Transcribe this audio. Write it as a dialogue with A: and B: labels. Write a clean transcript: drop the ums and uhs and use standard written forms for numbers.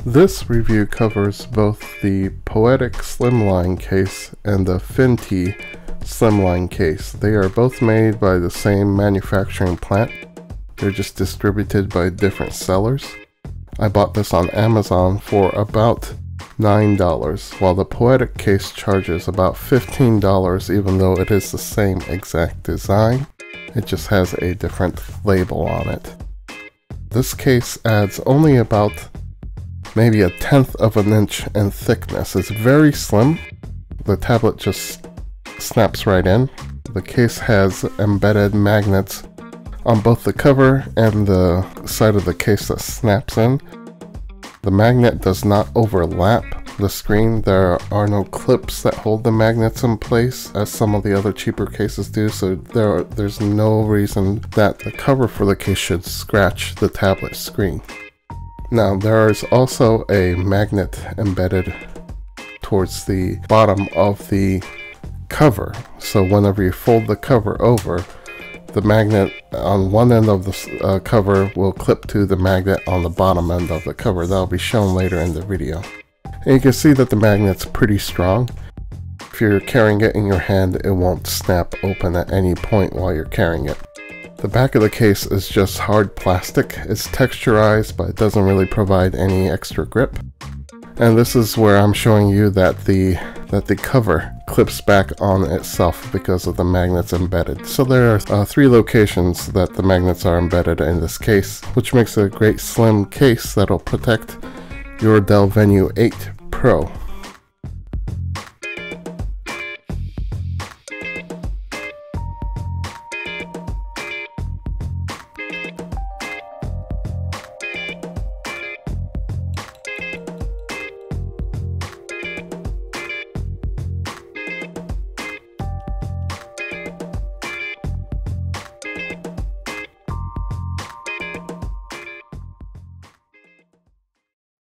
A: This review covers both the Poetic Slimline case and the Finti Slimline case. They are both made by the same manufacturing plant. They're just distributed by different sellers. I bought this on Amazon for about $9, while the Poetic case charges about $15, even though it is the same exact design. It just has a different label on it. This case adds only about maybe 1/10 of an inch in thickness. It's very slim. The tablet just snaps right in. The case has embedded magnets on both the cover and the side of the case that snaps in. The magnet does not overlap the screen. There are no clips that hold the magnets in place as some of the other cheaper cases do, so there's no reason that the cover for the case should scratch the tablet screen. Now there is also a magnet embedded towards the bottom of the cover, so whenever you fold the cover over, the magnet on one end of the cover will clip to the magnet on the bottom end of the cover. That'll be shown later in the video. And you can see that the magnet's pretty strong. If you're carrying it in your hand, it won't snap open at any point while you're carrying it. The back of the case is just hard plastic. It's texturized, but it doesn't really provide any extra grip. And this is where I'm showing you that the cover clips back on itself because of the magnets embedded. So there are 3 locations that the magnets are embedded in this case, which makes it a great slim case that'll protect your Dell Venue 8 Pro.